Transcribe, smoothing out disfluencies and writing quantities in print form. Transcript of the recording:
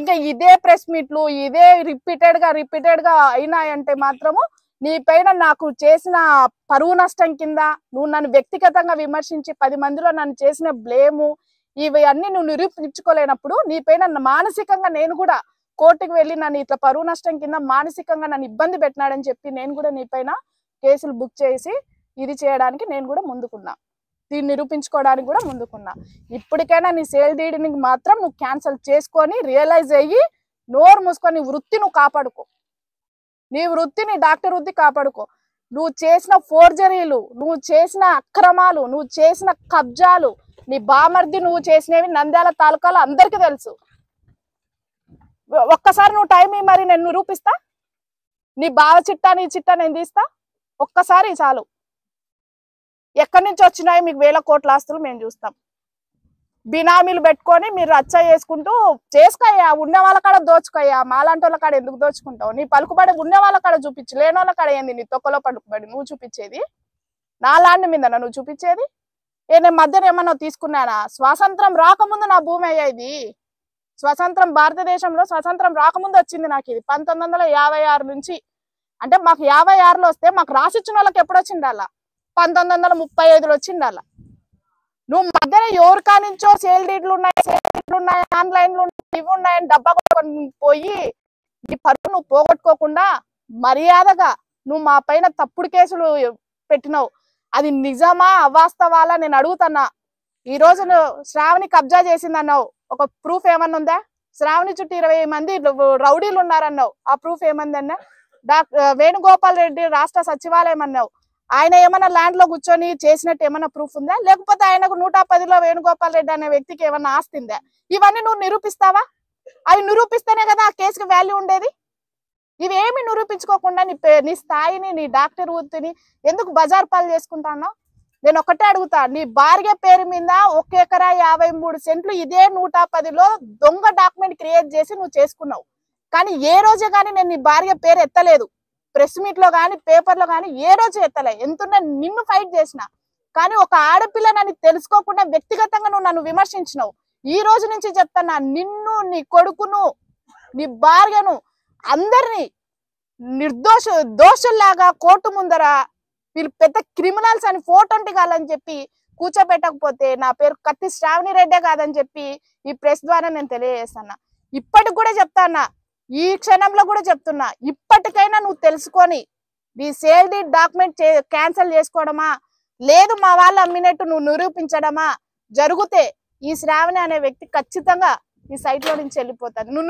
ఇంకా ఇదే ప్రెస్ మీట్లు ఇదే రిపీటెడ్ గా అయినాయంటే మాత్రము నీ పైన నాకు చేసిన పరువు నష్టం కింద నువ్వు నన్ను వ్యక్తిగతంగా విమర్శించి 10 మందిలో నన్ను చేసిన బ్లేము ఇవన్నీ నువ్వు నిరూపించుకోలేనప్పుడు నీ పైన మానసికంగా నేను కూడా కోర్టుకు వెళ్ళి నన్ను ఇట్లా పరువు నష్టం కింద మానసికంగా నన్ను ఇబ్బంది పెట్టినాడని చెప్పి నేను కూడా నీ పైన కేసులు బుక్ చేసి ఇది చేయడానికి నేను కూడా ముందుకున్నా, దీన్ని నిరూపించుకోవడానికి కూడా ముందుకున్నా. ఇప్పటికైనా నీ సేల్ డీడ్ని మాత్రం నువ్వు క్యాన్సిల్ చేసుకొని రియలైజ్ అయ్యి నోరు మూసుకొని వృత్తి నువ్వు కాపాడుకో, నీ వృత్తి నీ డాక్టర్ వృత్తి కాపాడుకో. నువ్వు చేసిన ఫోర్జరీలు, నువ్వు చేసిన అక్రమాలు, నువ్వు చేసిన కబ్జాలు, నీ బామర్ది నువ్వు చేసినవి నంద్యాల తాలూకాలో అందరికీ తెలుసు. ఒక్కసారి నువ్వు టైం మరి నేను నిరూపిస్తా, నీ బావ చిట్టా నీ చిట్టా నేను తీస్తా. ఒక్కసారి చాలు. ఎక్కడి నుంచి వచ్చినాయి మీకు 1000 కోట్ల ఆస్తులు మేము చూస్తాం. బినామీలు పెట్టుకొని మీరు రచ్చ చేసుకుంటూ చేసుకోయ్యా, ఉన్న వాళ్ళ కాడ దోచుకోయ్యా, మాలాంటి వాళ్ళ కాడ ఎందుకు దోచుకుంటావు? నీ పలుకుబడి ఉన్న వాళ్ళ కాడ చూపించు, లేని వాళ్ళ కాడ ఏంది నీ తొక్కలో పలుకుబడి నువ్వు చూపించేది? నా ల్యాండ్ మీద నువ్వు చూపించేది? నేను మధ్యన ఏమన్నా తీసుకున్నానా? స్వాతంత్రం రాకముందు నా భూమి అయ్యేది. స్వతంత్రం భారతదేశంలో స్వతంత్రం రాకముందు వచ్చింది నాకు ఇది 1956 నుంచి. అంటే మాకు 56లో వస్తే మాకు రాసిచ్చిన వాళ్ళకి ఎప్పుడు వచ్చిండాలా? 1935లో వచ్చిండాలా. నువ్వు మధ్యన ఎవరికా నుంచో సేల్ డీడ్లు ఉన్నాయి, ఆన్లైన్లు ఉన్నాయి, ఇవి ఉన్నాయని డబ్బా పోయి ఈ పరువు నువ్వు పోగొట్టుకోకుండా మర్యాదగా నువ్వు మా పైన తప్పుడు కేసులు పెట్టినావు. అది నిజమా అవాస్తవాలా నేను అడుగుతున్నా. ఈ రోజు శ్రావణి కబ్జా చేసిందన్నావు, ఒక ప్రూఫ్ ఏమన్నా ఉందా? శ్రావణి చుట్టూ 20 మంది రౌడీలు ఉన్నారన్నావు, ఆ ప్రూఫ్ ఏమందన్నా? వేణుగోపాల్ రెడ్డి రాష్ట్ర సచివాలయం అన్నావు, ఆయన ఏమన్నా ల్యాండ్ లో కూర్చొని చేసినట్టు ఏమన్నా ప్రూఫ్ ఉందా? లేకపోతే ఆయనకు 110లో వేణుగోపాల్ రెడ్డి అనే వ్యక్తికి ఏమన్నా ఆస్తి ఉందా? ఇవన్నీ నువ్వు నిరూపిస్తావా? అవి నిరూపిస్తేనే కదా ఆ కేసుకి వాల్యూ ఉండేది. ఇవేమి నిరూపించుకోకుండా నీ స్థాయిని, నీ డాక్టర్ వృత్తిని ఎందుకు బజార్ పాలు చేసుకుంటానో నేను ఒకటే అడుగుతా. నీ భార్య పేరు మీద 1 ఎకరా 53 సెంట్లు ఇదే 110లో దొంగ డాక్యుమెంట్ క్రియేట్ చేసి నువ్వు చేసుకున్నావు. కానీ ఏ రోజే కానీ నేను నీ భార్య పేరు ఎత్తలేదు, ప్రెస్ మీట్ లో కానీ పేపర్లో కానీ ఏ రోజు ఎత్తలే. ఎంతున్నా నిన్ను ఫైట్ చేసిన, కానీ ఒక ఆడపిల్ల నన్ను తెలుసుకోకుండా వ్యక్తిగతంగా నువ్వు నన్ను విమర్శించినావు. ఈ రోజు నుంచి చెప్తున్నా, నిన్ను, నీ కొడుకును, నీ భార్యను అందరినీ దోషుల్లాగా కోర్టు ముందర వీళ్ళు పెద్ద క్రిమినల్స్ అని ఫోటోంటి కాదని చెప్పి కూర్చోబెట్టకపోతే నా పేరు కత్తి శ్రావణి రెడ్డే కాదని చెప్పి ఈ ప్రెస్ ద్వారా నేను తెలియజేస్తున్నా. ఇప్పటికి కూడా చెప్తానా, ఈ క్షణంలో కూడా చెప్తున్నా, ఇప్పటికైనా నువ్వు తెలుసుకొని నీ సేల్ డీడ్ డాక్యుమెంట్ క్యాన్సిల్ చేసుకోవడమా, లేదు మా వాళ్ళు అమ్మినట్టు నువ్వు నిరూపించడమా జరిగితే ఈ శ్రావణి అనే వ్యక్తి ఖచ్చితంగా ఈ సైట్ లో నుంచి వెళ్ళిపోతాడు. నువ్వు